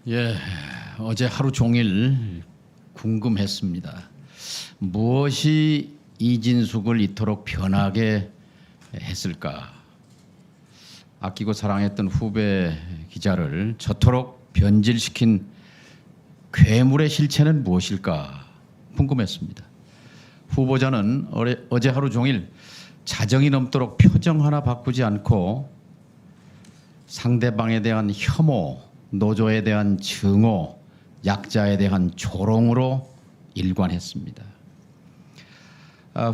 예, 어제 하루 종일 궁금했습니다. 무엇이 이진숙을 이토록 변하게 했을까? 아끼고 사랑했던 후배 기자를 저토록 변질시킨 괴물의 실체는 무엇일까 궁금했습니다. 후보자는 어제 하루 종일 자정이 넘도록 표정 하나 바꾸지 않고 상대방에 대한 혐오, 노조에 대한 증오, 약자에 대한 조롱으로 일관했습니다.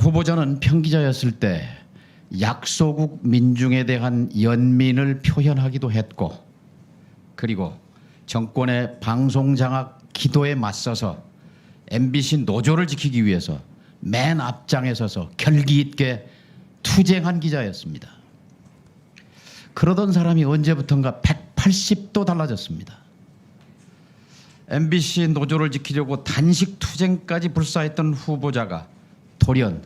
후보자는 평기자였을 때 약소국 민중에 대한 연민을 표현하기도 했고, 그리고 정권의 방송장악 기도에 맞서서 MBC 노조를 지키기 위해서 맨 앞장에 서서 결기 있게 투쟁한 기자였습니다. 그러던 사람이 언제부턴가 180도 달라졌습니다. MBC 노조를 지키려고 단식 투쟁까지 불사했던 후보자가 돌연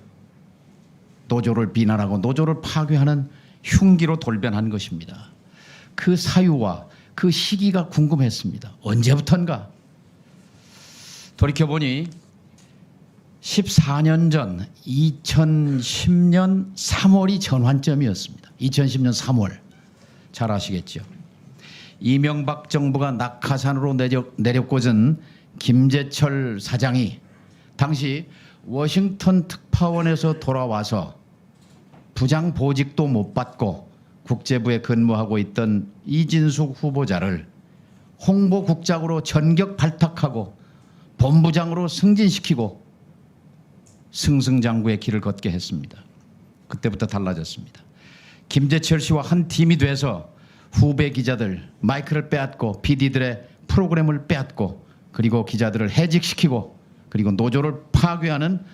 노조를 비난하고 노조를 파괴하는 흉기로 돌변한 것입니다. 그 사유와 그 시기가 궁금했습니다. 언제부턴가? 돌이켜보니 14년 전 2010년 3월이 전환점이었습니다. 2010년 3월. 잘 아시겠죠? 이명박 정부가 낙하산으로 내려꽂은 김재철 사장이 당시 워싱턴 특파원에서 돌아와서 부장 보직도 못 받고 국제부에 근무하고 있던 이진숙 후보자를 홍보국장으로 전격 발탁하고 본부장으로 승진시키고 승승장구의 길을 걷게 했습니다. 그때부터 달라졌습니다. 김재철 씨와 한 팀이 돼서 후배 기자들 마이크를 빼앗고 PD들의 프로그램을 빼앗고 그리고 기자들을 해직시키고 그리고 노조를 파괴하는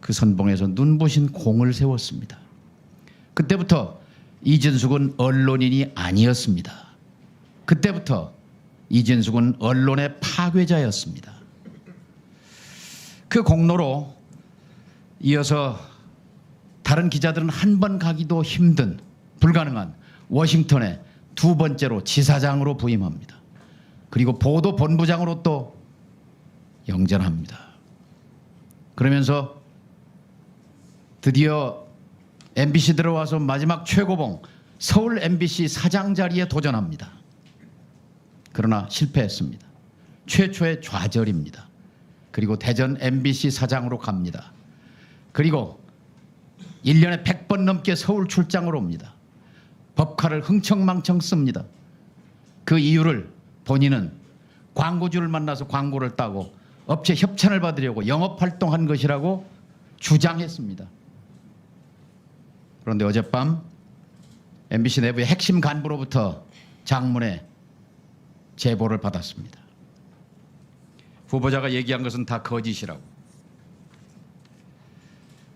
그 선봉에서 눈부신 공을 세웠습니다. 그때부터 이진숙은 언론인이 아니었습니다. 그때부터 이진숙은 언론의 파괴자였습니다. 그 공로로 이어서 다른 기자들은 한 번 가기도 힘든 불가능한 워싱턴에 두 번째로 지사장으로 부임합니다. 그리고 보도본부장으로 또 영전합니다. 그러면서 드디어 MBC 들어와서 마지막 최고봉 서울 MBC 사장 자리에 도전합니다. 그러나 실패했습니다. 최초의 좌절입니다. 그리고 대전 MBC 사장으로 갑니다. 그리고 1년에 100번 넘게 서울 출장을 옵니다. 법카를 흥청망청 씁니다. 그 이유를 본인은 광고주를 만나서 광고를 따고 업체 협찬을 받으려고 영업활동한 것이라고 주장했습니다. 그런데 어젯밤 MBC 내부의 핵심 간부로부터 장문의 제보를 받았습니다. 후보자가 얘기한 것은 다 거짓이라고.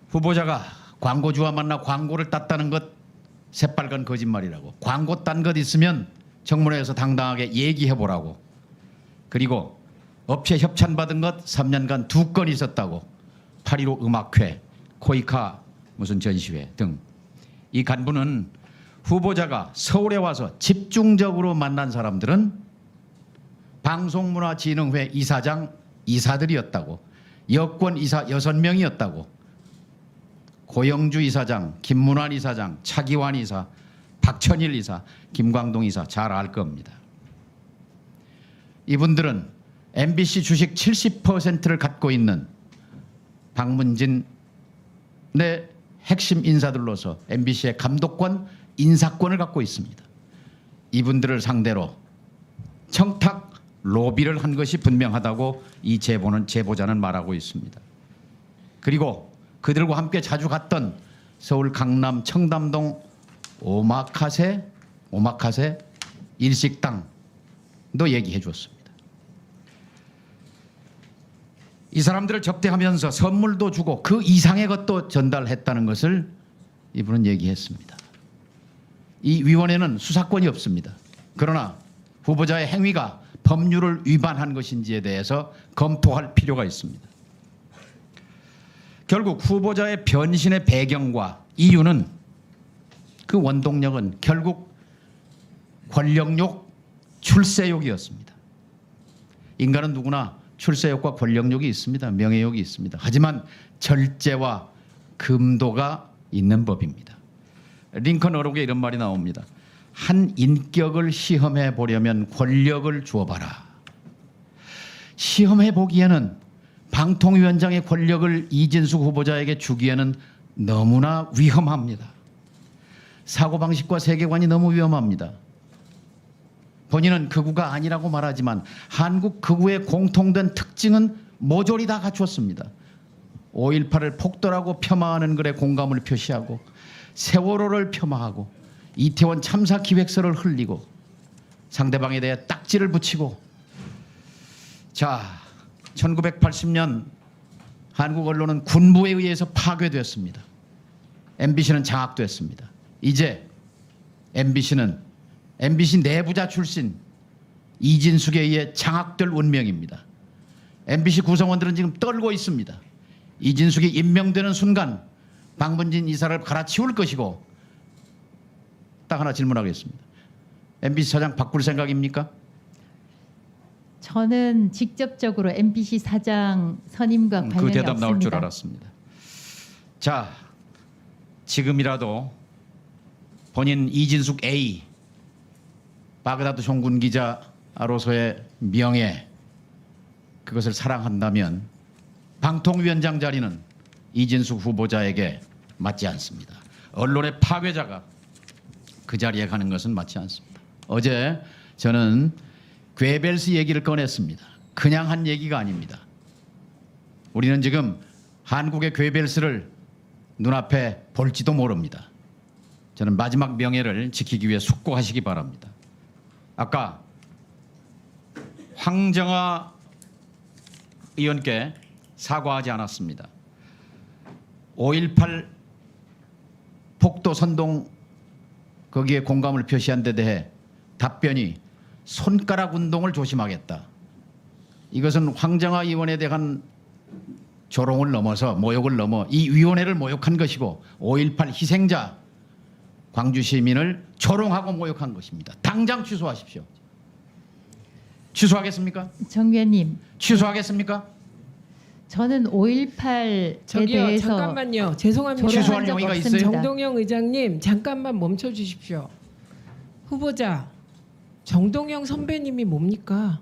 후보자가 광고주와 만나 광고를 땄다는 것 새빨간 거짓말이라고. 광고 딴 것 있으면 청문회에서 당당하게 얘기해보라고. 그리고 업체 협찬 받은 것 3년간 2건 있었다고. 8.15 음악회, 코이카 무슨 전시회 등. 이 간부는 후보자가 서울에 와서 집중적으로 만난 사람들은 방송문화진흥회 이사장 이사들이었다고. 여권 이사 6명이었다고. 고영주 이사장, 김문환 이사장, 차기환 이사, 박천일 이사, 김광동 이사 잘 알 겁니다. 이분들은 MBC 주식 70%를 갖고 있는 박문진의 핵심 인사들로서 MBC의 감독권, 인사권을 갖고 있습니다. 이분들을 상대로 청탁, 로비를 한 것이 분명하다고 이 제보자는 말하고 있습니다. 그리고 그들과 함께 자주 갔던 서울 강남 청담동 오마카세 일식당도 얘기해 주었습니다. 이 사람들을 접대하면서 선물도 주고 그 이상의 것도 전달했다는 것을 이분은 얘기했습니다. 이 위원회는 수사권이 없습니다. 그러나 후보자의 행위가 법률을 위반한 것인지에 대해서 검토할 필요가 있습니다. 결국 후보자의 변신의 배경과 이유는 그 원동력은 결국 권력욕, 출세욕이었습니다. 인간은 누구나 출세욕과 권력욕이 있습니다. 명예욕이 있습니다. 하지만 절제와 금도가 있는 법입니다. 링컨 어록에 이런 말이 나옵니다. 한 인격을 시험해 보려면 권력을 주어봐라. 시험해 보기에는 방통위원장의 권력을 이진숙 후보자에게 주기에는 너무나 위험합니다. 사고방식과 세계관이 너무 위험합니다. 본인은 극우가 아니라고 말하지만 한국 극우의 공통된 특징은 모조리 다 갖추었습니다. 5.18을 폭도라고 폄하하는 글에 공감을 표시하고 세월호를 폄하하고 이태원 참사 기획서를 흘리고 상대방에 대해 딱지를 붙이고 자 1980년 한국 언론은 군부에 의해서 파괴됐습니다. MBC는 장악됐습니다. 이제 MBC 내부자 출신 이진숙에 의해 장악될 운명입니다. MBC 구성원들은 지금 떨고 있습니다. 이진숙이 임명되는 순간 방문진 이사를 갈아치울 것이고 딱 하나 질문하겠습니다. MBC 사장 바꿀 생각입니까? 저는 직접적으로 MBC 사장 선임과 관련이 그 대답 없습니다. 나올 줄 알았습니다. 자, 지금이라도 본인 이진숙 A 바그다드 종군 기자로서의 명예 그것을 사랑한다면 방통위원장 자리는 이진숙 후보자에게 맞지 않습니다. 언론의 파괴자가 그 자리에 가는 것은 맞지 않습니다. 어제 저는 괴벨스 얘기를 꺼냈습니다. 그냥 한 얘기가 아닙니다. 우리는 지금 한국의 괴벨스를 눈앞에 볼지도 모릅니다. 저는 마지막 명예를 지키기 위해 숙고하시기 바랍니다. 아까 황정아 의원께 사과하지 않았습니다. 5.18 폭도 선동 거기에 공감을 표시한 데 대해 답변이 손가락 운동을 조심하겠다. 이것은 황정아 의원에 대한 조롱을 넘어서 모욕을 넘어 이 위원회를 모욕한 것이고 5.18 희생자 광주 시민을 조롱하고 모욕한 것입니다. 당장 취소하십시오. 취소하겠습니까? 정 위원님, 취소하겠습니까? 저는 5.18에 저기요, 대해서 잠깐만요. 죄송합니다. 취소할 적 용의가 없습니다. 있어요? 정동영 의장님 잠깐만 멈춰 주십시오. 후보자 정동영 선배님이 뭡니까?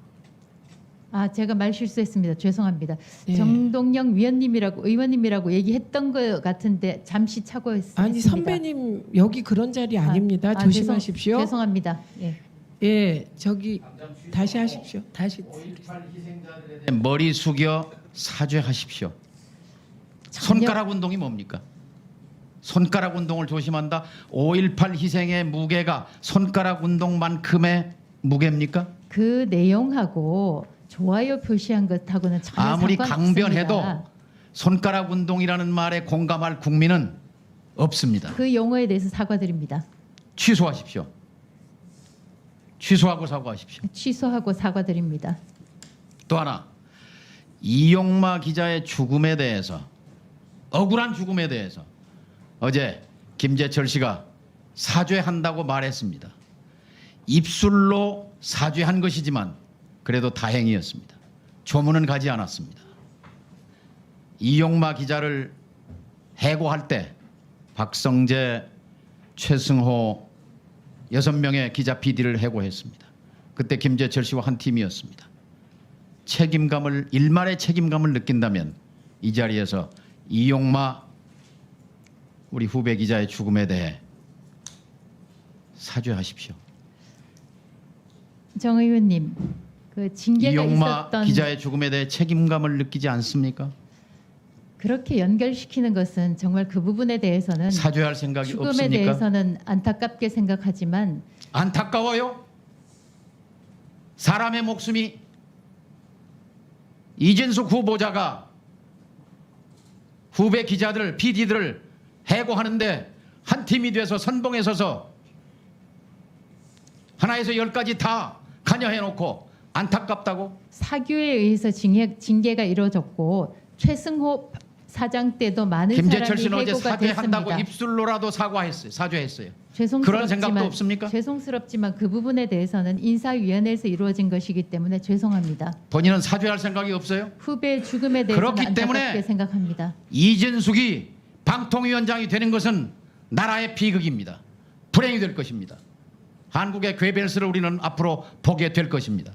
제가 말 실수했습니다. 죄송합니다. 예. 정동영 위원님이라고 의원님이라고 얘기했던 것 같은데 잠시 착오했습니다. 아니 선배님 여기 그런 자리 아닙니다. 조심하십시오. 죄송합니다. 예. 예, 저기 다시 하십시오. 다시. 5.18 희생자들에 대해 머리 숙여 사죄하십시오. 손가락 운동이 뭡니까? 손가락 운동을 조심한다. 5.18 희생의 무게가 손가락 운동만큼의 무게입니까? 그 내용하고 좋아요 표시한 것하고는 전혀 아무리 상관없습니다. 강변해도 손가락 운동이라는 말에 공감할 국민은 없습니다. 그 용어에 대해서 사과드립니다. 취소하십시오. 취소하고 사과하십시오. 취소하고 사과드립니다. 또 하나 이용마 기자의 죽음에 대해서 억울한 죽음에 대해서 어제 김재철 씨가 사죄한다고 말했습니다. 입술로 사죄한 것이지만 그래도 다행이었습니다. 조문은 가지 않았습니다. 이용마 기자를 해고할 때 박성재, 최승호 6명의 기자 PD를 해고했습니다. 그때 김재철 씨와 한 팀이었습니다. 책임감을 일말의 책임감을 느낀다면 이 자리에서 이용마 우리 후배 기자의 죽음에 대해 사죄하십시오. 정 의원님, 그 징계가 이용마 있었던 기자의 죽음에 대해 책임감을 느끼지 않습니까? 그렇게 연결시키는 것은 정말 그 부분에 대해서는 사죄할 생각이 죽음에 없습니까? 대해서는 안타깝게 생각하지만 안타까워요? 사람의 목숨이 이진숙 후보자가 후배 기자들, PD들을 해고하는데 한 팀이 돼서 선봉에 서서 하나에서 10까지 다 관여해놓고 안타깝다고? 사규에 의해서 징계가 이루어졌고 최승호 사장 때도 많은 김재철 사람이 씨는 어제 해고가 사죄한다고 됐습니다. 입술로라도 사죄했어요. 그런 생각도 없습니까? 죄송스럽지만 그 부분에 대해서는 인사위원회에서 이루어진 것이기 때문에 죄송합니다. 본인은 사죄할 생각이 없어요? 후배의 죽음에 대해서는 그렇기 때문에 안타깝게 생각합니다. 이진숙이 방통위원장이 되는 것은 나라의 비극입니다. 불행이 될 것입니다. 한국의 괴벨스를 우리는 앞으로 보게 될 것입니다.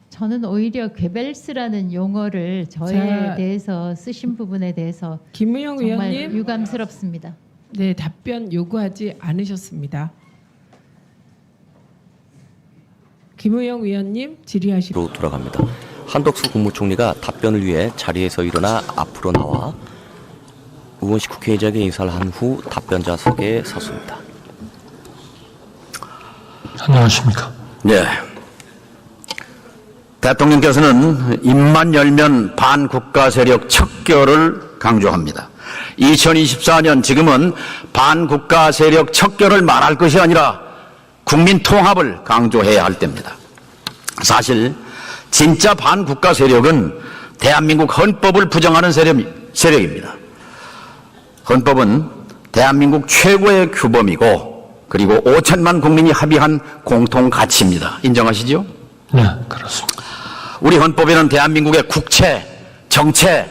저는 오히려 괴벨스라는 용어를 저에 자, 대해서 쓰신 부분에 대해서 김우영 정말 의원님, 유감스럽습니다. 네, 답변 요구하지 않으셨습니다. 김우영 의원님 질의하십시오. 로 돌아갑니다. 한덕수 국무총리가 답변을 위해 자리에서 일어나 앞으로 나와 의원실 국회의장에게 인사를 한 후 답변자석에 섰습니다. 안녕하십니까. 네. 대통령께서는 입만 열면 반국가 세력 척결을 강조합니다. 2024년 지금은 반국가 세력 척결을 말할 것이 아니라 국민 통합을 강조해야 할 때입니다. 사실 진짜 반국가 세력은 대한민국 헌법을 부정하는 세력입니다. 헌법은 대한민국 최고의 규범이고 그리고 5천만 국민이 합의한 공통 가치입니다. 인정하시죠? 네, 그렇습니다. 우리 헌법에는 대한민국의 국채, 정채,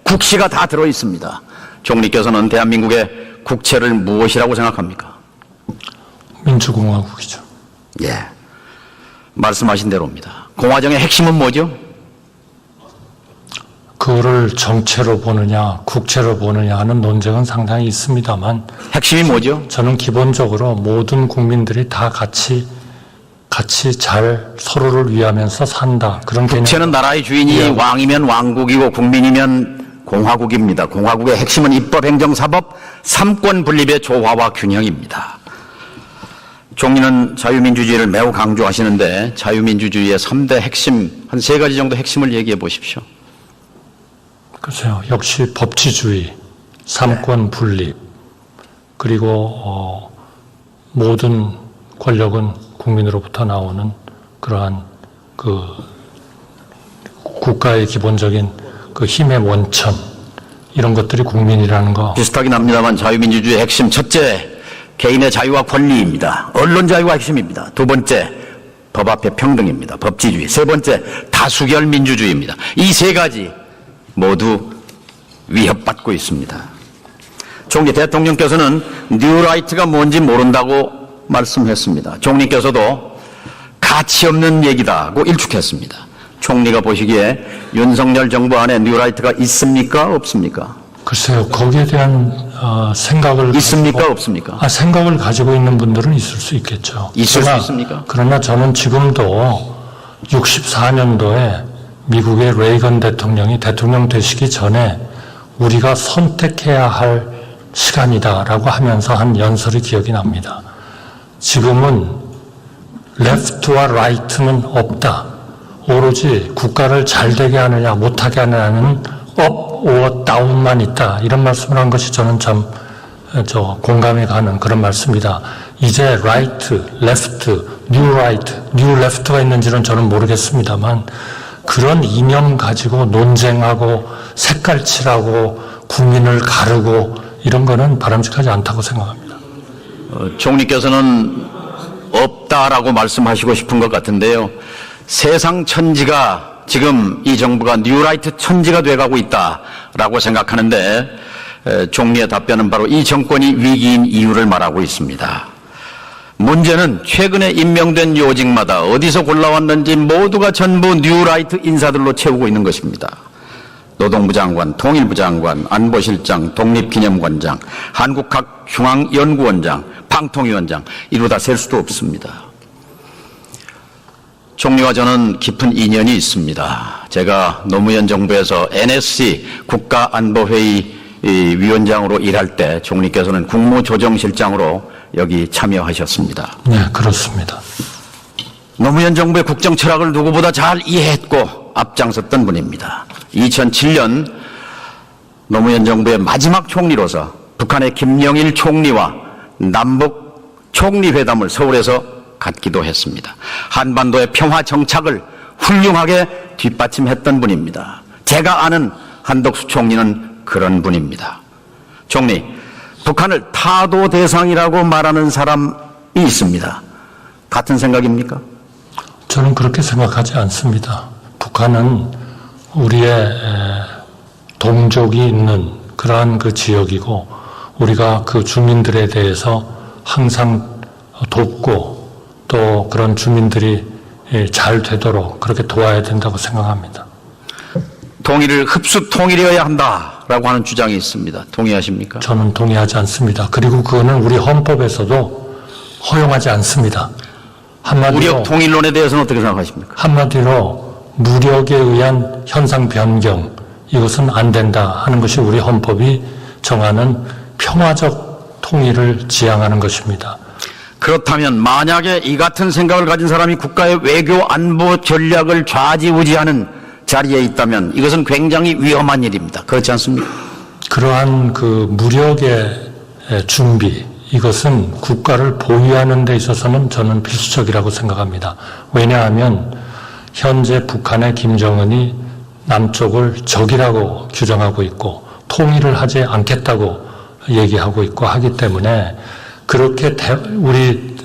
국시가 다 들어 있습니다. 총리께서는 대한민국의 국채를 무엇이라고 생각합니까? 민주공화국이죠. 예, 말씀하신 대로입니다. 공화정의 핵심은 뭐죠? 그거를 정체로 보느냐, 국채로 보느냐 하는 논쟁은 상당히 있습니다만 핵심이 뭐죠? 저는 기본적으로 모든 국민들이 다 같이 잘 서로를 위하면서 산다. 그런 개념. 국채는 나라의 주인이 예. 왕이면 왕국이고 국민이면 공화국입니다. 공화국의 핵심은 입법, 행정, 사법, 삼권 분립의 조화와 균형입니다. 총리는 자유민주주의를 매우 강조하시는데 자유민주주의의 3대 핵심, 한 3가지 정도 핵심을 얘기해 보십시오. 글쎄요. 역시 법치주의, 삼권 분립, 그리고 모든 권력은 국민으로부터 나오는 그러한 그 국가의 기본적인 그 힘의 원천, 이런 것들이 국민이라는 거. 비슷하긴 합니다만 자유민주주의의 핵심 첫째, 개인의 자유와 권리입니다. 언론 자유가 핵심입니다. 두 번째, 법 앞에 평등입니다. 법치주의. 세 번째, 다수결 민주주의입니다. 이 3가지 모두 위협받고 있습니다. 총리 대통령께서는 뉴라이트가 뭔지 모른다고 말씀했습니다. 총리께서도 가치 없는 얘기다고 일축했습니다. 총리가 보시기에 윤석열 정부 안에 뉴라이트가 있습니까? 없습니까? 글쎄요. 거기에 대한 생각을 있습니까? 없습니까? 생각을 가지고 있는 분들은 있을 수 있겠죠. 있을 수 있습니까? 그러나 저는 지금도 64년도에 미국의 레이건 대통령이 대통령 되시기 전에 우리가 선택해야 할 시간이다라고 하면서 한 연설이 기억이 납니다. 지금은 레프트와 라이트는 없다. 오로지 국가를 잘 되게 하느냐 못하게 하느냐는 업 오어 다운만 있다. 이런 말씀을 한 것이 저는 참 공감이 가는 그런 말씀이다. 이제 라이트, 레프트, 뉴 라이트, 뉴 레프트가 있는지는 저는 모르겠습니다만 그런 이념 가지고 논쟁하고 색깔칠하고 국민을 가르고 이런 거는 바람직하지 않다고 생각합니다. 총리께서는 없다라고 말씀하시고 싶은 것 같은데요. 세상 천지가 지금 이 정부가 뉴라이트 천지가 돼가고 있다라고 생각하는데 총리의 답변은 바로 이 정권이 위기인 이유를 말하고 있습니다. 문제는 최근에 임명된 요직마다 어디서 골라왔는지 모두가 전부 뉴라이트 인사들로 채우고 있는 것입니다. 노동부 장관, 통일부 장관, 안보실장, 독립기념관장, 한국학중앙연구원장, 방통위원장 이루다 셀 수도 없습니다. 총리와 저는 깊은 인연이 있습니다. 제가 노무현 정부에서 NSC 국가안보회의 위원장으로 일할 때 총리께서는 국무조정실장으로 여기 참여하셨습니다. 네, 그렇습니다. 노무현 정부의 국정 철학을 누구보다 잘 이해했고 앞장섰던 분입니다. 2007년 노무현 정부의 마지막 총리로서 북한의 김영일 총리와 남북 총리회담을 서울에서 갖기도 했습니다. 한반도의 평화 정착을 훌륭하게 뒷받침했던 분입니다. 제가 아는 한덕수 총리는 그런 분입니다. 총리, 북한을 타도 대상이라고 말하는 사람이 있습니다. 같은 생각입니까? 저는 그렇게 생각하지 않습니다. 북한은 우리의 동족이 있는 그러한 그 지역이고 우리가 그 주민들에 대해서 항상 돕고 또 그런 주민들이 잘 되도록 그렇게 도와야 된다고 생각합니다. 통일을 흡수 통일이어야 한다라고 하는 주장이 있습니다. 동의하십니까? 저는 동의하지 않습니다. 그리고 그거는 우리 헌법에서도 허용하지 않습니다. 무력 통일론에 대해서는 어떻게 생각하십니까? 한마디로 무력에 의한 현상 변경, 이것은 안 된다 하는 것이 우리 헌법이 정하는 평화적 통일을 지향하는 것입니다. 그렇다면 만약에 이 같은 생각을 가진 사람이 국가의 외교 안보 전략을 좌지우지하는 자리에 있다면 이것은 굉장히 위험한 일입니다. 그렇지 않습니까? 그러한 그 무력의 준비, 이것은 국가를 보유하는 데 있어서는 저는 필수적이라고 생각합니다. 왜냐하면 현재 북한의 김정은이 남쪽을 적이라고 규정하고 있고 통일을 하지 않겠다고 얘기하고 있고 하기 때문에 그렇게 우리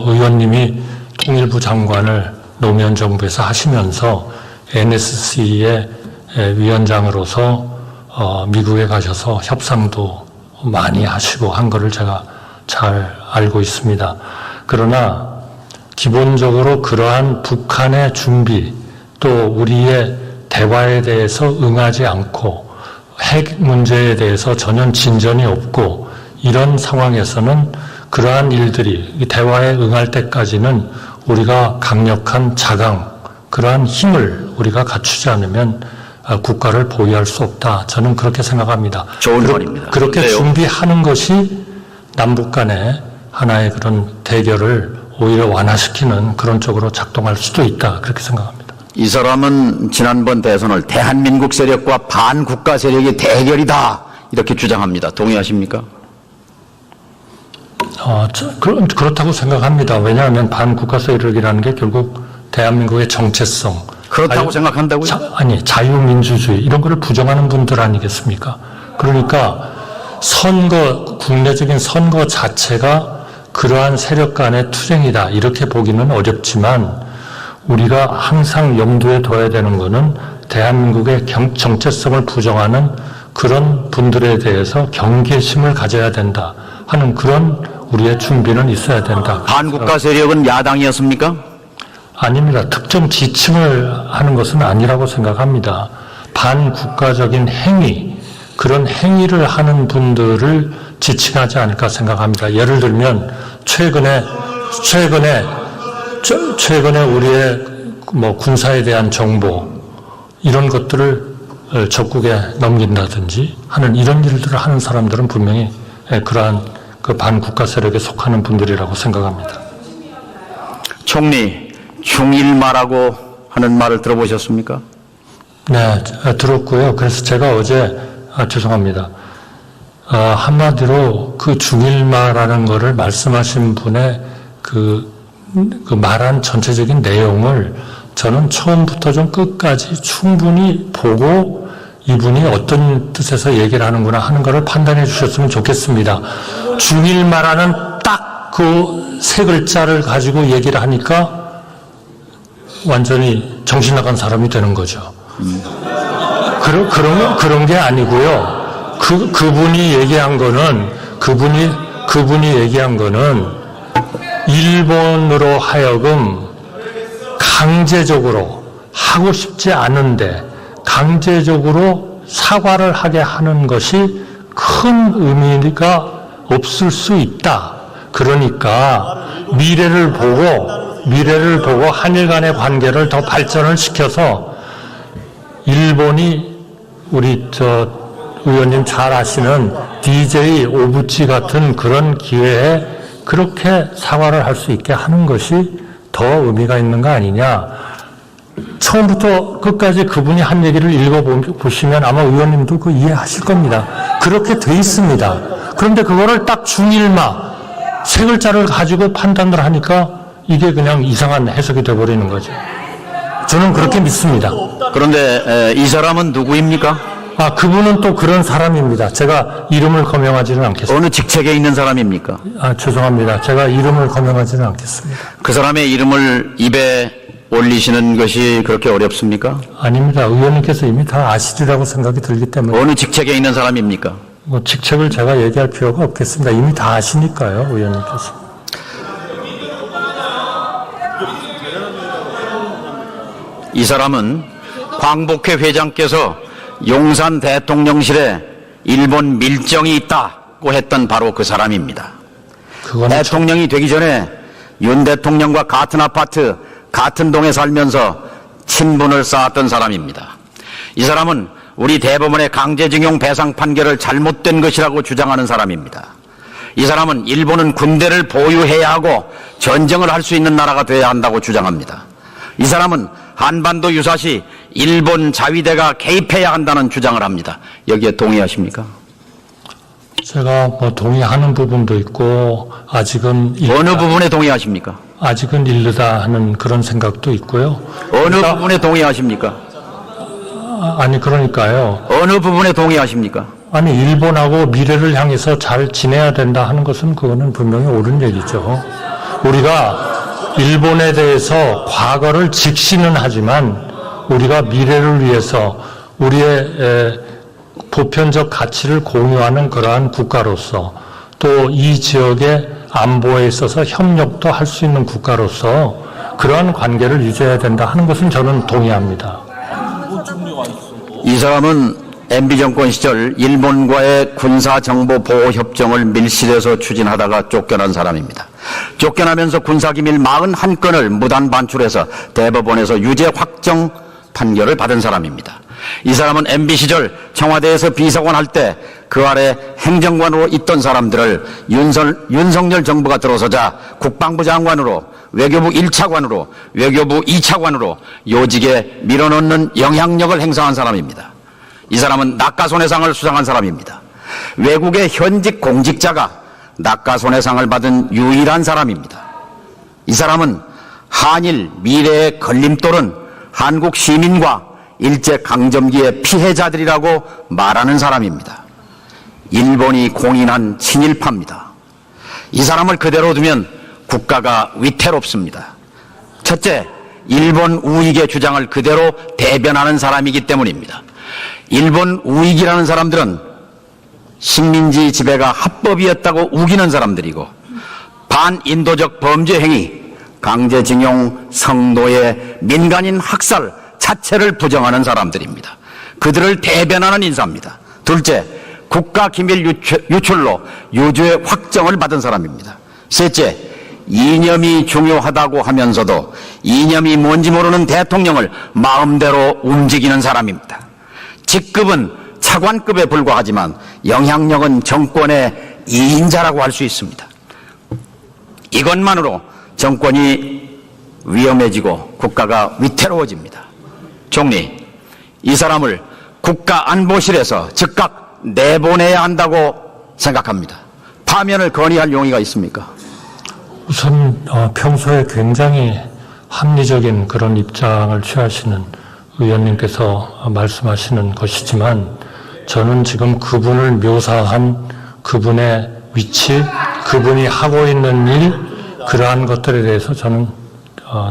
의원님이 통일부 장관을 노무현 정부에서 하시면서 NSC의 위원장으로서 미국에 가셔서 협상도 많이 하시고 한 거를 제가 잘 알고 있습니다. 그러나 기본적으로 그러한 북한의 준비 또 우리의 대화에 대해서 응하지 않고 핵 문제에 대해서 전혀 진전이 없고 이런 상황에서는 그러한 일들이 대화에 응할 때까지는 우리가 강력한 자강, 그러한 힘을 우리가 갖추지 않으면 국가를 보유할 수 없다. 저는 그렇게 생각합니다. 좋은 말입니다. 그렇게 그런데요. 준비하는 것이 남북 간의 하나의 그런 대결을 오히려 완화시키는 그런 쪽으로 작동할 수도 있다. 그렇게 생각합니다. 이 사람은 지난번 대선을 대한민국 세력과 반국가 세력의 대결이다 이렇게 주장합니다. 동의하십니까? 그렇다고 생각합니다. 왜냐하면 반국가 세력이라는 게 결국 대한민국의 정체성. 그렇다고 생각한다고요? 자유민주주의 이런 거를 부정하는 분들 아니겠습니까? 그러니까 국내적인 선거 자체가 그러한 세력 간의 투쟁이다 이렇게 보기는 어렵지만 우리가 항상 염두에 둬야 되는 것은 대한민국의 정체성을 부정하는 그런 분들에 대해서 경계심을 가져야 된다 하는 그런 우리의 준비는 있어야 된다. 반국가 세력은 야당이었습니까? 아닙니다. 특정 지칭을 하는 것은 아니라고 생각합니다. 반국가적인 행위, 그런 행위를 하는 분들을 지칭하지 않을까 생각합니다. 예를 들면 최근에 우리의 군사에 대한 정보 이런 것들을 적국에 넘긴다든지 하는 이런 일들을 하는 사람들은 분명히 그러한 그 반국가 세력에 속하는 분들이라고 생각합니다. 총리, 중일마라고 하는 말을 들어보셨습니까? 네, 들었고요. 그래서 제가 어제 죄송합니다. 한마디로 그 중일마라는 거를 말씀하신 분의 그 말한 전체적인 내용을 저는 처음부터 좀 끝까지 충분히 보고 이분이 어떤 뜻에서 얘기를 하는구나 하는 것을 판단해 주셨으면 좋겠습니다. 중일마라는 딱 그 세 글자를 가지고 얘기를 하니까 완전히 정신 나간 사람이 되는 거죠. 그런 게 아니고요. 그분이 얘기한 거는 일본으로 하여금 강제적으로 하고 싶지 않은데 강제적으로 사과를 하게 하는 것이 큰 의미가 없을 수 있다. 그러니까 미래를 보고 한일 간의 관계를 더 발전을 시켜서 일본이 우리 의원님 잘 아시는 DJ 오부치 같은 그런 기회에 그렇게 사과를 할 수 있게 하는 것이 더 의미가 있는 거 아니냐. 처음부터 끝까지 그분이 한 얘기를 읽어보시면 아마 의원님도 그 이해하실 겁니다. 그렇게 돼 있습니다. 그런데 그거를 딱 중일마, 세 글자를 가지고 판단을 하니까 이게 그냥 이상한 해석이 돼버리는 거죠. 저는 그렇게 믿습니다. 그런데 이 사람은 누구입니까? 그분은 또 그런 사람입니다. 제가 이름을 거명하지는 않겠습니다. 어느 직책에 있는 사람입니까? 죄송합니다. 제가 이름을 거명하지는 않겠습니다. 그 사람의 이름을 입에 올리시는 것이 그렇게 어렵습니까? 아닙니다. 의원님께서 이미 다 아시리라고 생각이 들기 때문에 어느 직책에 있는 사람입니까? 뭐 직책을 제가 얘기할 필요가 없겠습니다. 이미 다 아시니까요, 의원님께서. 이 사람은 광복회 회장께서 용산 대통령실에 일본 밀정이 있다고 했던 바로 그 사람입니다. 대통령이 되기 전에 윤 대통령과 같은 아파트, 같은 동에 살면서 친분을 쌓았던 사람입니다. 이 사람은 우리 대법원의 강제징용 배상 판결을 잘못된 것이라고 주장하는 사람입니다. 이 사람은 일본은 군대를 보유해야 하고 전쟁을 할 수 있는 나라가 되어야 한다고 주장합니다. 이 사람은 한반도 유사시 일본 자위대가 개입해야 한다는 주장을 합니다. 여기에 동의하십니까? 제가 뭐 동의하는 부분도 있고 아직은 어느 부분에 동의하십니까? 아직은 이르다 하는 그런 생각도 있고요. 어느 부분에 동의하십니까? 아니 그러니까요. 어느 부분에 동의하십니까? 아니 일본하고 미래를 향해서 잘 지내야 된다 하는 것은 그거는 분명히 옳은 얘기죠. 우리가 일본에 대해서 과거를 직시는 하지만 우리가 미래를 위해서 우리의 보편적 가치를 공유하는 그러한 국가로서 또 이 지역의 안보에 있어서 협력도 할 수 있는 국가로서 그러한 관계를 유지해야 된다 하는 것은 저는 동의합니다. 이 사람은 MB 정권 시절 일본과의 군사정보보호협정을 밀실에서 추진하다가 쫓겨난 사람입니다. 쫓겨나면서 군사기밀 41건을 무단 반출해서 대법원에서 유죄 확정 판결을 받은 사람입니다. 이 사람은 MB 시절 청와대에서 비서관 할 때 그 아래 행정관으로 있던 사람들을 윤석열 정부가 들어서자 국방부 장관으로, 외교부 1차관으로, 외교부 2차관으로 요직에 밀어넣는 영향력을 행사한 사람입니다. 이 사람은 낙가손해상을 수상한 사람입니다. 외국의 현직 공직자가 낙가손해상을 받은 유일한 사람입니다. 이 사람은 한일 미래의 걸림돌은 한국 시민과 일제강점기의 피해자들이라고 말하는 사람입니다. 일본이 공인한 친일파입니다. 이 사람을 그대로 두면 국가가 위태롭습니다. 첫째, 일본 우익의 주장을 그대로 대변하는 사람이기 때문입니다. 일본 우익이라는 사람들은 식민지 지배가 합법이었다고 우기는 사람들이고 반인도적 범죄 행위, 강제징용, 성노예, 민간인 학살 자체를 부정하는 사람들입니다. 그들을 대변하는 인사입니다. 둘째, 국가기밀 유출로 유죄 확정을 받은 사람입니다. 셋째, 이념이 중요하다고 하면서도 이념이 뭔지 모르는 대통령을 마음대로 움직이는 사람입니다. 직급은 차관급에 불과하지만 영향력은 정권의 2인자라고 할 수 있습니다. 이것만으로 정권이 위험해지고 국가가 위태로워집니다. 총리, 이 사람을 국가안보실에서 즉각 내보내야 한다고 생각합니다. 파면을 건의할 용의가 있습니까? 우선 평소에 굉장히 합리적인 그런 입장을 취하시는 의원님께서 말씀하시는 것이지만 저는 지금 그분을 묘사한 그분의 위치, 그분이 하고 있는 일, 그러한 것들에 대해서 저는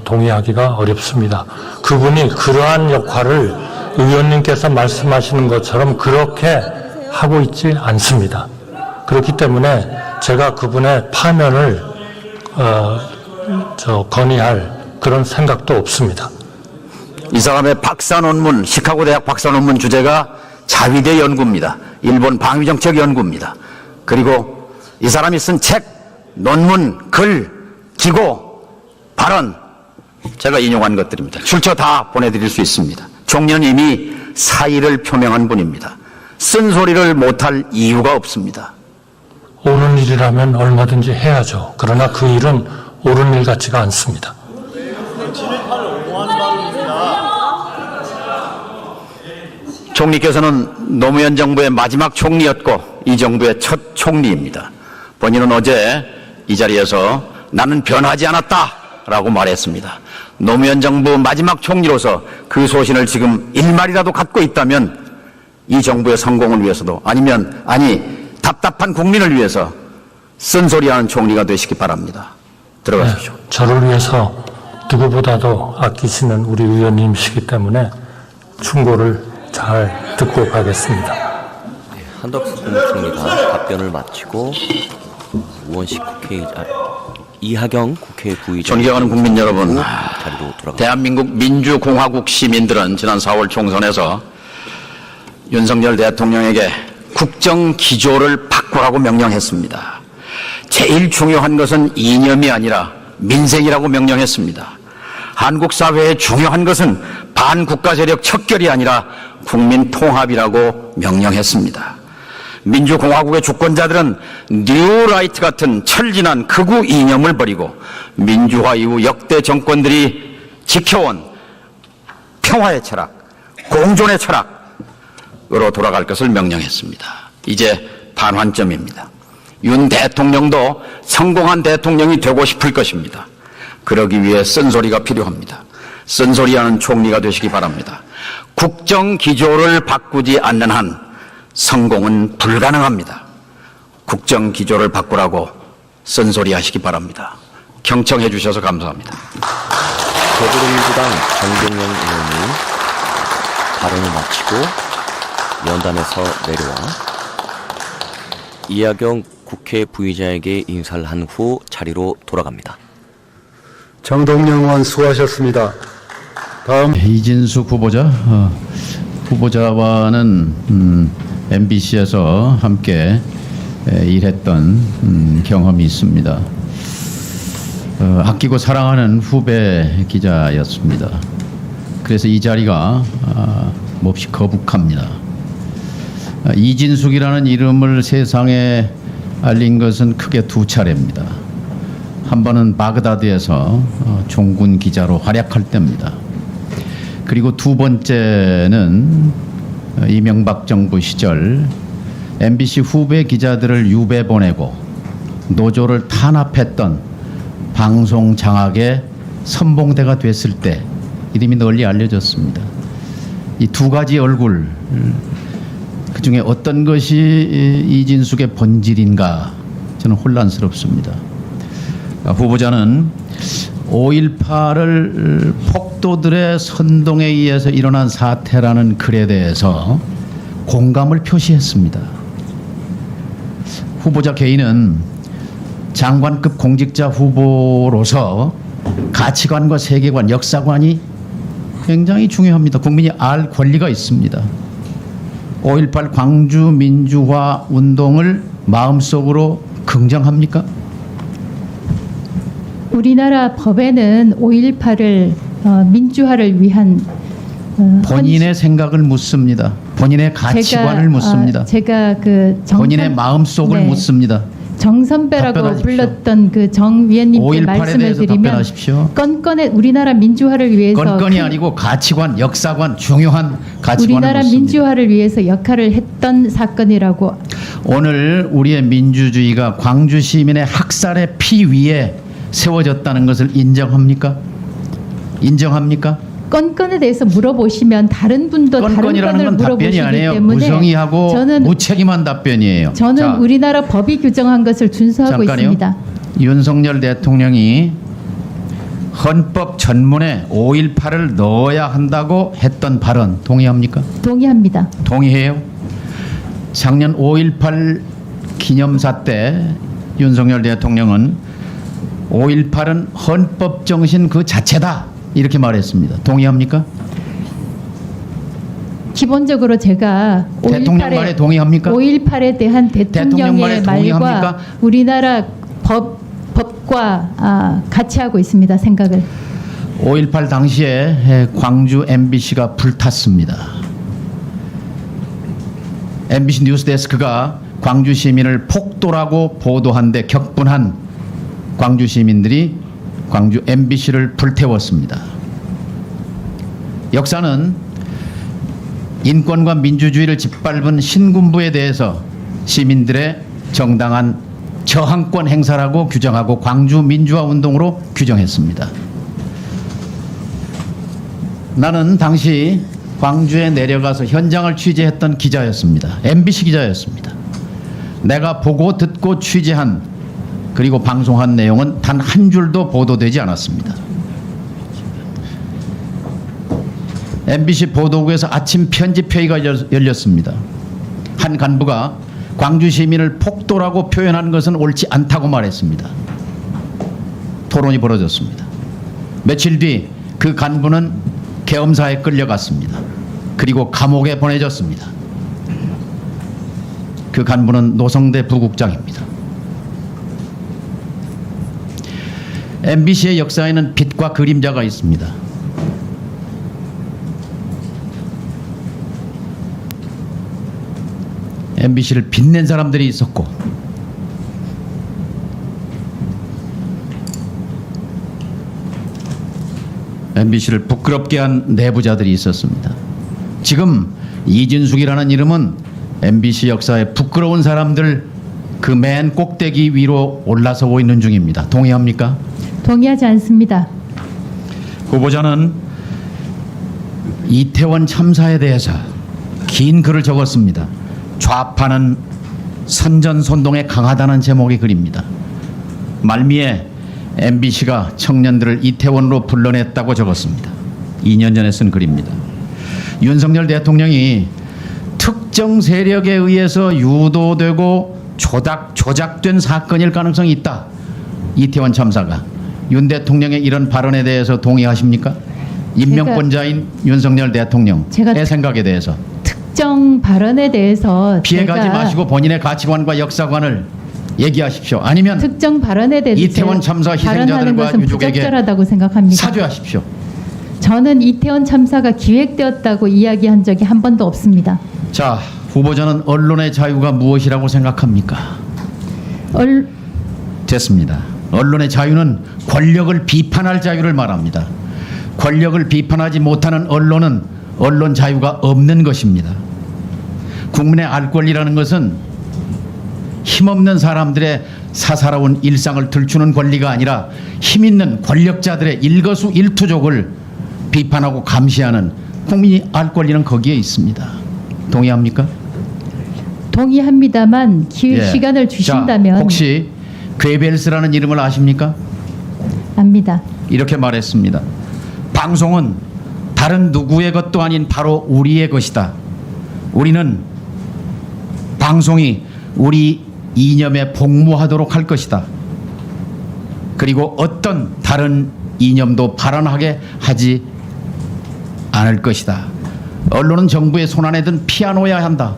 동의하기가 어렵습니다. 그분이 그러한 역할을 의원님께서 말씀하시는 것처럼 그렇게 하고 있지 않습니다. 그렇기 때문에 제가 그분의 파면을 건의할 그런 생각도 없습니다. 이 사람의 박사 논문, 시카고 대학 박사 논문 주제가 자위대 연구입니다. 일본 방위정책 연구입니다. 그리고 이 사람이 쓴 책, 논문, 글, 기고, 발언, 제가 인용한 것들입니다. 출처 다 보내드릴 수 있습니다. 종년 이미 사의를 표명한 분입니다. 쓴소리를 못할 이유가 없습니다. 옳은 일이라면 얼마든지 해야죠. 그러나 그 일은 옳은 일 같지가 않습니다. 총리께서는 노무현 정부의 마지막 총리였고 이 정부의 첫 총리입니다. 본인은 어제 이 자리에서 나는 변하지 않았다라고 말했습니다. 노무현 정부 마지막 총리로서 그 소신을 지금 일말이라도 갖고 있다면 이 정부의 성공을 위해서도 답답한 국민을 위해서 쓴소리하는 총리가 되시기 바랍니다. 들어가십시오. 저를 위해서 누구보다도 아끼시는 우리 의원님이시기 때문에 충고를 잘 듣고 가겠습니다. 한덕수 국무총리가 답변을 마치고 우원식 국회의장, 이하경 국회 부의장 존경하는 국민 여러분, 자리로 돌아갑니다. 대한민국 민주공화국 시민들은 지난 4월 총선에서 윤석열 대통령에게 국정기조를 바꾸라고 명령했습니다. 제일 중요한 것은 이념이 아니라 민생이라고 명령했습니다. 한국 사회의 중요한 것은 반국가 세력 척결이 아니라 국민 통합이라고 명령했습니다. 민주공화국의 주권자들은 뉴라이트 같은 철진한 극우 이념을 버리고 민주화 이후 역대 정권들이 지켜온 평화의 철학, 공존의 철학으로 돌아갈 것을 명령했습니다. 이제 반환점입니다. 윤 대통령도 성공한 대통령이 되고 싶을 것입니다. 그러기 위해 쓴소리가 필요합니다. 쓴소리하는 총리가 되시기 바랍니다. 국정기조를 바꾸지 않는 한 성공은 불가능합니다. 국정기조를 바꾸라고 쓴소리하시기 바랍니다. 경청해 주셔서 감사합니다. 더불어민주당 정경영 의원이 발언을 마치고 연단에서 내려와 이하경 국회 부의장에게 인사를 한 후 자리로 돌아갑니다. 정동영 의원 수고하셨습니다. 다음 이진숙 후보자 후보자와는 MBC에서 함께 일했던 경험이 있습니다. 아끼고 사랑하는 후배 기자였습니다. 그래서 이 자리가 몹시 거북합니다. 이진숙이라는 이름을 세상에 알린 것은 크게 두 차례입니다. 한 번은 바그다드에서 종군 기자로 활약할 때입니다. 그리고 두 번째는 이명박 정부 시절 MBC 후배 기자들을 유배 보내고 노조를 탄압했던 방송 장악의 선봉대가 됐을 때 이름이 널리 알려졌습니다. 이 두 가지 얼굴, 그 중에 어떤 것이 이진숙의 본질인가 저는 혼란스럽습니다. 후보자는 5.18을 폭도들의 선동에 의해서 일어난 사태라는 글에 대해서 공감을 표시했습니다. 후보자 개인은 장관급 공직자 후보로서 가치관과 세계관, 역사관이 굉장히 중요합니다. 국민이 알 권리가 있습니다. 5.18 광주 민주화 운동을 마음속으로 긍정합니까? 우리나라 법에는 5.18을 민주화를 위한 본인의 생각을 묻습니다. 본인의 가치관을 묻습니다. 제가 그 본인의 마음속을 네. 묻습니다. 정선배라고 답변하십시오. 불렀던 그 정 위원님께 5.18에 말씀을 대해서 드리면 답변하십시오. 건건의 우리나라 민주화를 위해서 건건이 아니고 가치관, 역사관, 중요한 가치관을 우리나라 묻습니다. 민주화를 위해서 역할을 했던 사건이라고. 오늘 우리의 민주주의가 광주 시민의 학살의 피 위에 세워졌다는 것을 인정합니까? 인정합니까? 건건에 대해서 물어보시면 다른 분도 다른 건건이라는 건을 건 답변이 물어보시기 아니에요. 때문에 무성의하고 저는 무책임한 답변이에요. 자, 우리나라 법이 규정한 것을 준수하고 잠깐요. 있습니다. 윤석열 대통령이 헌법 전문에 5.18을 넣어야 한다고 했던 발언 동의합니까? 동의합니다. 동의해요? 작년 5.18 기념사 때 윤석열 대통령은 5.18은 헌법 정신 그 자체다 이렇게 말했습니다. 동의합니까? 기본적으로 제가 대통령 말에 동의합니까? 5.18에 대한 대통령 대통령의 말에 말과 동의합니까? 우리나라 법과 같이 하고 있습니다. 생각을. 5.18 당시에 광주 MBC가 불탔습니다. MBC 뉴스데스크가 광주 시민을 폭도라고 보도한 데 격분한 광주 시민들이 광주 MBC를 불태웠습니다. 역사는 인권과 민주주의를 짓밟은 신군부에 대해서 시민들의 정당한 저항권 행사라고 규정하고 광주 민주화 운동으로 규정했습니다. 나는 당시 광주에 내려가서 현장을 취재했던 기자였습니다. MBC 기자였습니다. 내가 보고 듣고 취재한 그리고 방송한 내용은 단 한 줄도 보도되지 않았습니다. MBC 보도국에서 아침 편집회의가 열렸습니다. 한 간부가 광주 시민을 폭도라고 표현한 것은 옳지 않다고 말했습니다. 토론이 벌어졌습니다. 며칠 뒤 그 간부는 계엄사에 끌려갔습니다. 그리고 감옥에 보내졌습니다. 그 간부는 노성대 부국장입니다. MBC의 역사에는 빛과 그림자가 있습니다. MBC를 빛낸 사람들이 있었고 MBC를 부끄럽게 한 내부자들이 있었습니다. 지금 이진숙이라는 이름은 MBC 역사에 부끄러운 사람들 그 맨 꼭대기 위로 올라서고 있는 중입니다. 동의합니까? 동의하지 않습니다. 후보자는 이태원 참사에 대해서 긴 글을 적었습니다. 좌파는 선전선동에 강하다는 제목의 글입니다. 말미에 MBC가 청년들을 이태원으로 불러냈다고 적었습니다. 2년 전에 쓴 글입니다. 윤석열 대통령이 특정 세력에 의해서 유도되고 조작된 사건일 가능성이 있다. 이태원 참사가. 윤 대통령의 이런 발언에 대해서 동의하십니까? 임명권자인 윤석열 대통령의 생각에 대해서. 특정 발언에 대해서 피해가지 마시고 본인의 가치관과 역사관을 얘기하십시오. 아니면 특정 발언에 대해서 이태원 참사 희생자들과 유족에게 부적절하다고 생각합니다. 사죄하십시오. 저는 이태원 참사가 기획되었다고 이야기한 적이 한 번도 없습니다. 자, 후보자는 언론의 자유가 무엇이라고 생각합니까? 됐습니다. 언론의 자유는 권력을 비판할 자유를 말합니다. 권력을 비판하지 못하는 언론은 언론 자유가 없는 것입니다. 국민의 알 권리라는 것은 힘없는 사람들의 사사로운 일상을 들추는 권리가 아니라 힘있는 권력자들의 일거수일투족을 비판하고 감시하는 국민이 알 권리는 거기에 있습니다. 동의합니까? 동의합니다만 시간을 주신다면. 자, 혹시 괴벨스라는 이름을 아십니까? 압니다. 이렇게 말했습니다. 방송은 다른 누구의 것도 아닌 바로 우리의 것이다. 우리는 방송이 우리 이념에 복무하도록 할 것이다. 그리고 어떤 다른 이념도 발언하게 하지 않을 것이다. 언론은 정부의 손안에 든 피아노여야 한다.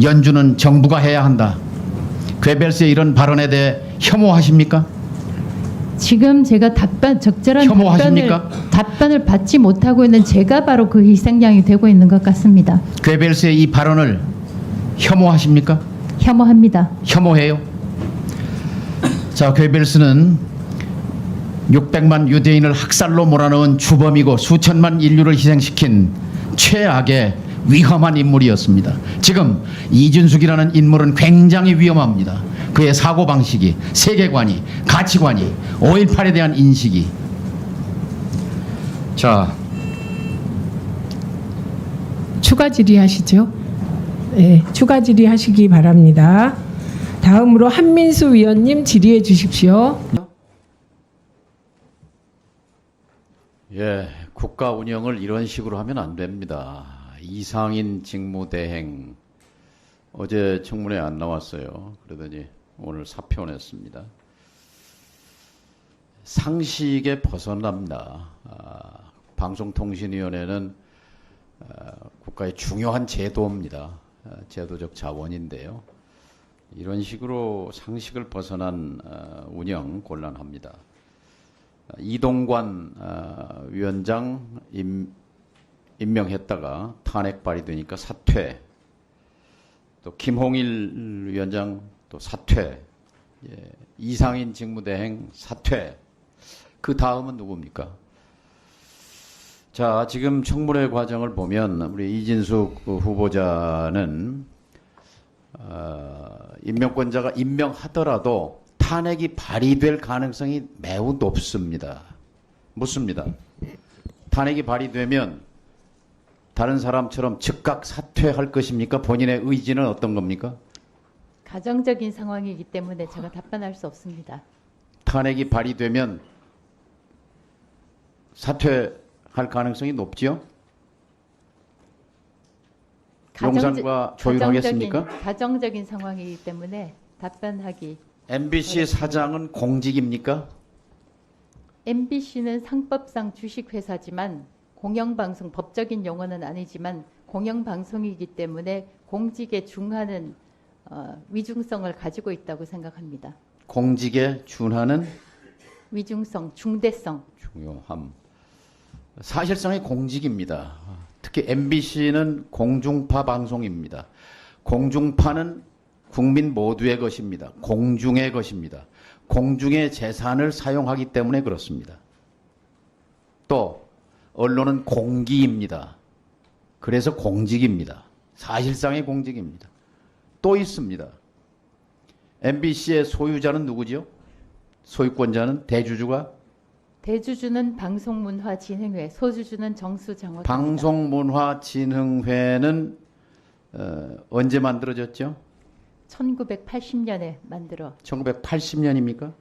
연주는 정부가 해야 한다. 괴벨스의 이런 발언에 대해 혐오하십니까? 지금 제가 적절한 답변을 받지 못하고 있는 제가 바로 그 희생양이 되고 있는 것 같습니다. 괴벨스의 이 발언을 혐오하십니까? 혐오합니다. 혐오해요. 자, 괴벨스는 600만 유대인을 학살로 몰아넣은 주범이고 수천만 인류를 희생시킨 최악의 위험한 인물이었습니다. 지금 이준숙이라는 인물은 굉장히 위험합니다. 그의 사고방식이, 세계관이, 가치관이, 5.18에 대한 인식이. 자, 추가 질의하시죠. 네, 추가 질의하시기 바랍니다. 다음으로 한민수 위원님 질의해 주십시오. 예, 국가 운영을 이런 식으로 하면 안 됩니다. 이상인 직무대행, 어제 청문회 안 나왔어요. 그러더니 오늘 사표 냈습니다. 상식에 벗어납니다. 방송통신위원회는 국가의 중요한 제도입니다. 제도적 자원인데요. 이런 식으로 상식을 벗어난 운영 곤란합니다. 이동관 위원장 임명했다가 탄핵 발의되니까 사퇴, 또 김홍일 위원장 또 사퇴, 이상인 직무대행 사퇴. 그 다음은 누굽니까? 자, 지금 청문회 과정을 보면 우리 이진숙 후보자는 임명권자가 임명하더라도 탄핵이 발의될 가능성이 매우 높습니다. 묻습니다. 탄핵이 발의되면 다른 사람처럼 즉각 사퇴할 것입니까? 본인의 의지는 어떤 겁니까? 가정적인 상황이기 때문에 제가 답변할 수 없습니다. 탄핵이 발의되면 사퇴할 가능성이 높지요? 용산과 조율하겠습니까? 가정적인 상황이기 때문에 답변하기. MBC 사장은 공직입니까? MBC는 상법상 주식회사지만 공영방송, 법적인 용어는 아니지만 공영방송이기 때문에 공직에 준하는 위중성을 가지고 있다고 생각합니다. 공직에 준하는 위중성, 중대성. 중요함. 사실상의 공직입니다. 특히 MBC는 공중파 방송입니다. 공중파는 국민 모두의 것입니다. 공중의 것입니다. 공중의 재산을 사용하기 때문에 그렇습니다. 또 언론은 공기입니다. 그래서 공직입니다. 사실상의 공직입니다. 또 있습니다. MBC의 소유자는 누구죠? 소유권자는 대주주가? 대주주는 방송문화진흥회, 소주주는 정수장학입니다. 방송문화진흥회는 언제 만들어졌죠? 1980년에 만들어 1980년입니까?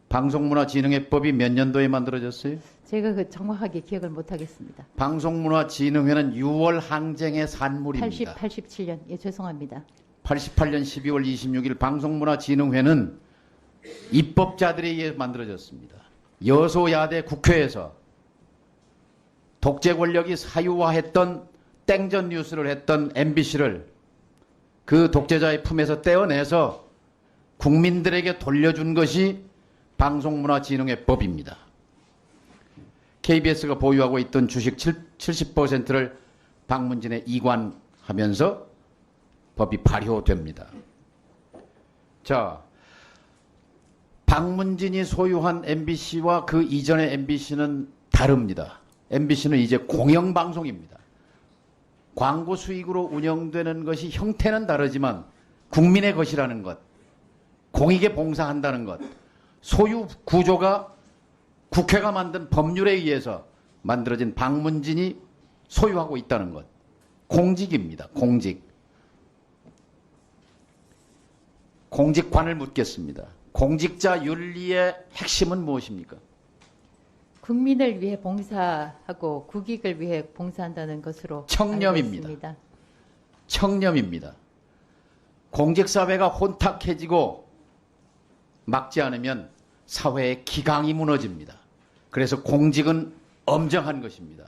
방송문화진흥회법이 몇 년도에 만들어졌어요? 제가 그 정확하게 기억을 못하겠습니다. 방송문화진흥회는 6월 항쟁의 산물입니다. 87년. 예, 죄송합니다. 88년 12월 26일 방송문화진흥회는 입법자들에 의해 만들어졌습니다. 여소야대 국회에서 독재 권력이 사유화했던 땡전 뉴스를 했던 MBC를 그 독재자의 품에서 떼어내서 국민들에게 돌려준 것이 방송문화진흥회법입니다. KBS가 보유하고 있던 주식 70%를 박문진에 이관하면서 법이 발효됩니다. 자, 박문진이 소유한 MBC와 그 이전의 MBC는 다릅니다. MBC는 이제 공영방송입니다. 광고 수익으로 운영되는 것이 형태는 다르지만 국민의 것이라는 것, 공익에 봉사한다는 것, 소유 구조가 국회가 만든 법률에 의해서 만들어진 박문진이 소유하고 있다는 것. 공직입니다. 공직. 공직관을 묻겠습니다. 공직자 윤리의 핵심은 무엇입니까? 국민을 위해 봉사하고 국익을 위해 봉사한다는 것으로 청렴입니다. 알고 있습니다. 청렴입니다. 공직사회가 혼탁해지고 막지 않으면 사회의 기강이 무너집니다. 그래서 공직은 엄정한 것입니다.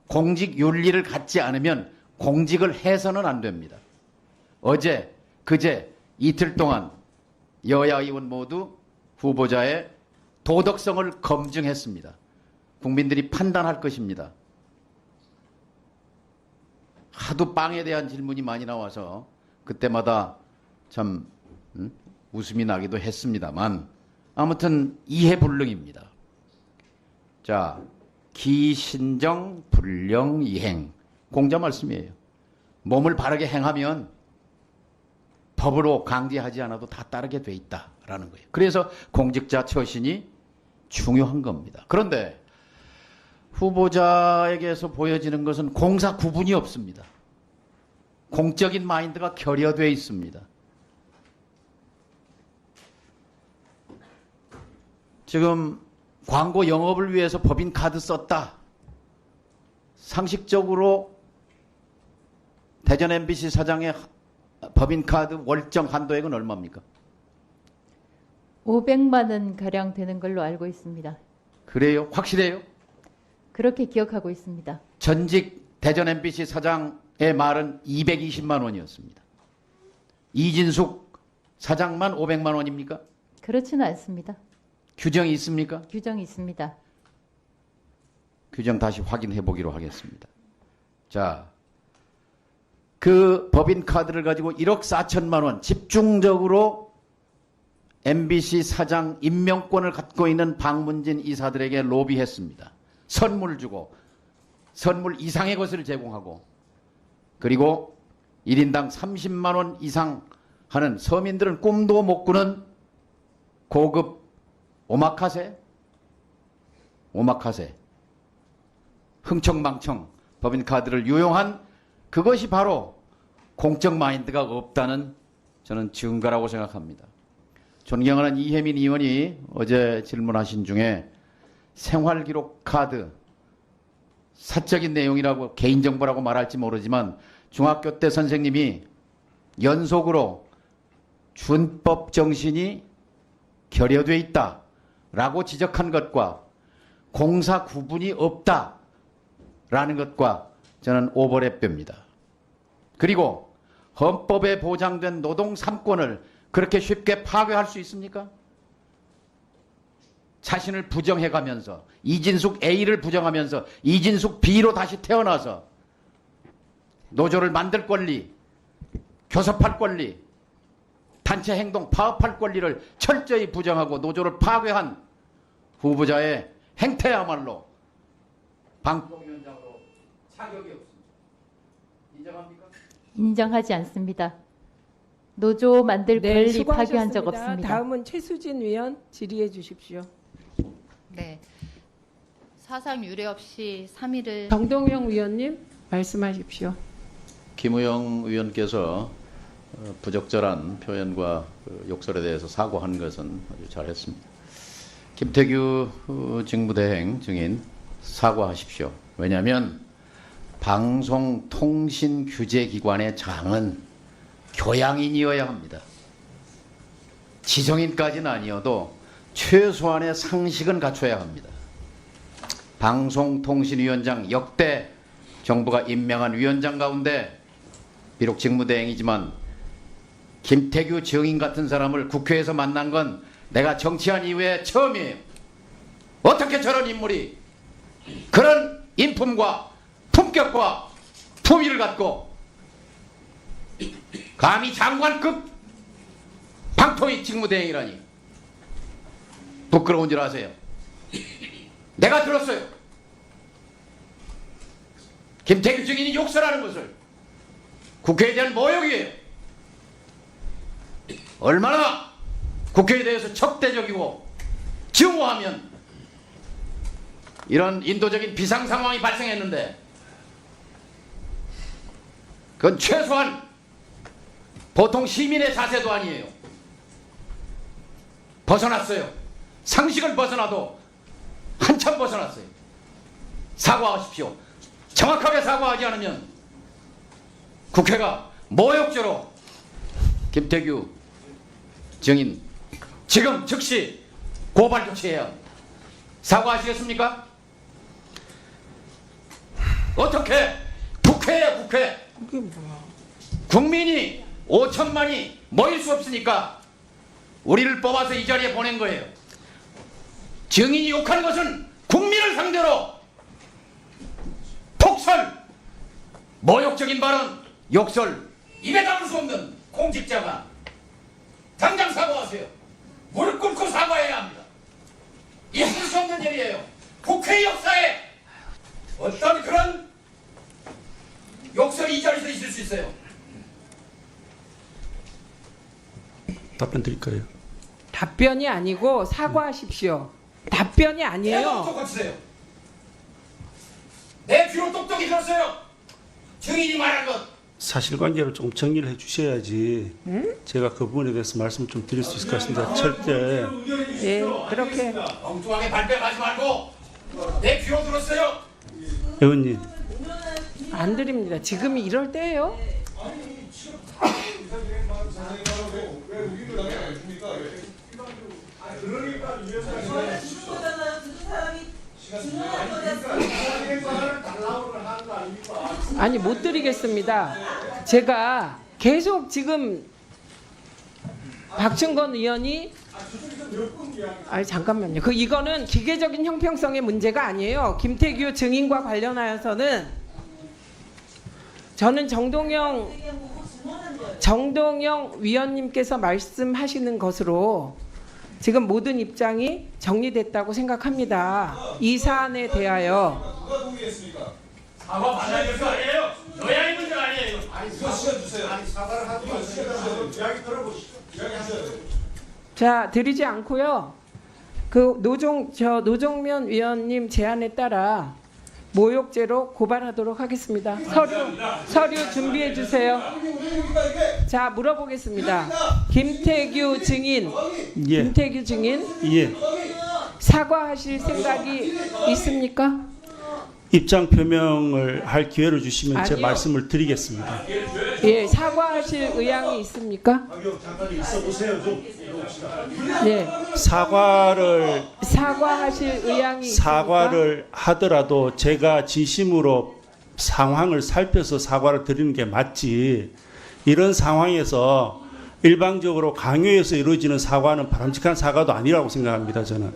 공직 윤리를 갖지 않으면 공직을 해서는 안 됩니다. 어제, 그제, 이틀 동안 여야 의원 모두 후보자의 도덕성을 검증했습니다. 국민들이 판단할 것입니다. 하도 빵에 대한 질문이 많이 나와서 그때마다 참 웃음이 나기도 했습니다만 아무튼 이해불능입니다. 자, 기신정 불령 이행 공자 말씀이에요. 몸을 바르게 행하면 법으로 강제하지 않아도 다 따르게 돼 있다라는 거예요. 그래서 공직자 처신이 중요한 겁니다. 그런데 후보자에게서 보여지는 것은 공사 구분이 없습니다. 공적인 마인드가 결여되어 있습니다. 지금 광고 영업을 위해서 법인카드 썼다. 상식적으로 대전 MBC 사장의 법인카드 월정 한도액은 얼마입니까? 500만 원 가량 되는 걸로 알고 있습니다. 그래요? 확실해요? 그렇게 기억하고 있습니다. 전직 대전 MBC 사장의 말은 220만 원이었습니다. 이진숙 사장만 500만 원입니까? 그렇지는 않습니다. 규정이 있습니까? 규정이 있습니다. 규정 다시 확인해 보기로 하겠습니다. 자, 그 법인카드를 가지고 1억 4천만 원 집중적으로 MBC 사장 임명권을 갖고 있는 박문진 이사들에게 로비했습니다. 선물 주고 선물 이상의 것을 제공하고 그리고 1인당 30만 원 이상 하는 서민들은 꿈도 못 꾸는 고급 오마카세, 흥청망청 법인카드를 유용한 그것이 바로 공적 마인드가 없다는 저는 증거라고 생각합니다. 존경하는 이혜민 의원이 어제 질문하신 중에 생활기록 카드 사적인 내용이라고 개인정보라고 말할지 모르지만 중학교 때 선생님이 연속으로 준법 정신이 결여돼 있다라고 지적한 것과 공사 구분이 없다라는 것과 저는 오버랩됩니다. 그리고 헌법에 보장된 노동 3권을 그렇게 쉽게 파괴할 수 있습니까? 자신을 부정해가면서 이진숙 A를 부정하면서 이진숙 B로 다시 태어나서 노조를 만들 권리, 교섭할 권리, 단체 행동 파업할 권리를 철저히 부정하고 노조를 파괴한 후보자의 행태야말로 방통위원장으로 자격이 없습니다. 인정합니까? 인정하지 않습니다. 노조 만들 권리 수고하셨습니다. 파괴한 적 없습니다. 다음은 최수진 의원 질의해 주십시오. 네. 사상 유례 없이 3일을 정동영 위원님 말씀하십시오. 김우영 의원께서 부적절한 표현과 욕설에 대해서 사과한 것은 아주 잘했습니다. 김태규 직무대행 증인 사과하십시오. 왜냐하면 방송통신규제기관의 장은 교양인이어야 합니다. 지성인까지는 아니어도 최소한의 상식은 갖춰야 합니다. 방송통신위원장 역대 정부가 임명한 위원장 가운데 비록 직무대행이지만 김태규 증인 같은 사람을 국회에서 만난 건 내가 정치한 이후에 처음이에요. 어떻게 저런 인물이 그런 인품과 품격과 품위를 갖고 감히 장관급 방통위 직무대행이라니 부끄러운 줄 아세요? 내가 들었어요. 김태규 증인이 욕설하는 것을 국회에 대한 모욕이에요. 얼마나 국회에 대해서 적대적이고 증오하면 이런 인도적인 비상 상황이 발생했는데 그건 최소한 보통 시민의 자세도 아니에요. 벗어났어요. 상식을 벗어나도 한참 벗어났어요. 사과하십시오. 정확하게 사과하지 않으면 국회가 모욕죄로 김태규 증인 지금 즉시 고발 조치해야 합니다. 사과하시겠습니까? 어떻게 국회에 국회 이게 뭐야? 국민이 5천만이 모일 수 없으니까 우리를 뽑아서 이 자리에 보낸 거예요. 증인이 욕한 것은 국민을 상대로 폭설, 모욕적인 발언, 욕설, 입에 담을 수 없는 공직자가 당장 사과하세요. 무릎 꿇고 사과해야 합니다. 있을 수 없는 일이에요. 국회 역사에 어떤 그런 욕설이 이 자리에서 있을 수 있어요. 답변 드릴까요? 답변이 아니고 사과하십시오. 답변이 아니에요. 내가 고치세요. 내 귀로 똑똑히 들었어요. 증인이 말한 것. 사실관계를 조금 정리를 해주셔야지 제가 그 부분에 대해서 말씀 좀 드릴 수 있을 것 같습니다. 절대 예, 그렇게 엉뚱하게 발뺌하지 말고 내 귀로 들었어요. 의원님 안 드립니다. 지금이 이럴 때예요. 아니 못 드리겠습니다. 제가 계속 지금 박충건 의원이 아니 잠깐만요. 이거는 기계적인 형평성의 문제가 아니에요. 김태규 증인과 관련하여서는 저는 정동영 위원님께서 말씀하시는 것으로 지금 모든 입장이 정리됐다고 생각합니다. 이 사안에 대하여 사과 받아야 될 거 아니에요? 여야의 문제가 아니에요. 아니 이거 시켜주세요. 아니 사과를 하지 마시고 이야기 들어보시죠. 이야기하셔야 돼요. 자, 드리지 않고요. 그 노종면 위원님 제안에 따라 모욕죄로 고발하도록 하겠습니다. 서류 준비해 주세요. 자, 물어보겠습니다. 김태규 증인. 예. 김태규 증인 예. 사과하실 생각이 있습니까? 입장 표명을 할 기회를 주시면 제 아니요. 말씀을 드리겠습니다. 예, 사과하실 의향이 있습니까? 잠깐 있어 보세요 좀. 네. 사과하실 의향이 있습니까? 사과를 하더라도 제가 진심으로 상황을 살펴서 사과를 드리는 게 맞지, 이런 상황에서 일방적으로 강요해서 이루어지는 사과는 바람직한 사과도 아니라고 생각합니다. 저는.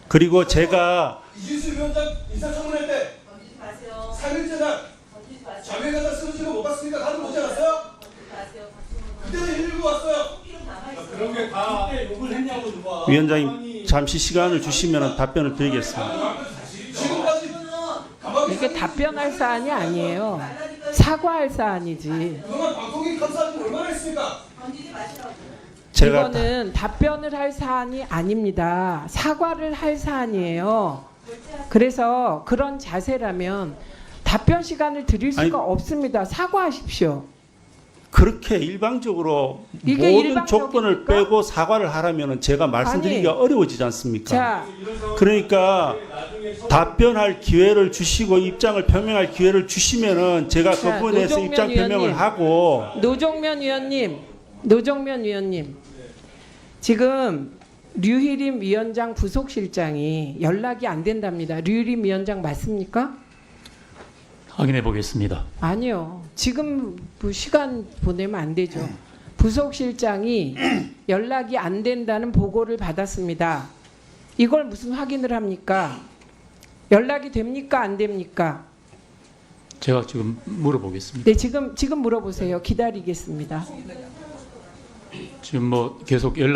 그리고 제가 이진수 위원장 인사청문회 때 3일째 날 자매가다 쓰러지고 못 봤으니까 다들 보지 않았어요? 그때는 119 왔어요. 그런 게 다 욕을 했냐고 누가. 위원장님 잠시 시간을 주시면 답변을 드리겠습니다. 지금까지 이게 답변할 사안이 아니에요. 사과할 사안이지. 그동안 방송인 감사하지 얼마나 했습니까? 제가 이거는 답변을 할 사안이 아닙니다. 사과를 할 사안이에요. 그래서 그런 자세라면 답변 시간을 드릴 수가 아니, 없습니다. 사과하십시오. 그렇게 일방적으로 이게 모든 일방적입니까? 조건을 빼고 사과를 하라면 제가 말씀드리기가 아니, 어려워지지 않습니까? 자, 그러니까 답변할 기회를 주시고 입장을 표명할 기회를 주시면은 제가 그 자, 부분에 대해서 노종면 입장 표명을 위원님. 하고. 노종면 위원님, 지금 류희림 위원장 부속실장이 연락이 안 된답니다. 류희림 위원장 맞습니까? 확인해 보겠습니다. 아니요. 지금 그 시간 보내면 안 되죠. 부속실장이 연락이 안 된다는 보고를 받았습니다. 이걸 무슨 확인을 합니까? 연락이 됩니까? 안 됩니까? 제가 지금 물어보겠습니다. 네, 지금 물어보세요. 기다리겠습니다. 지금 뭐 계속 연락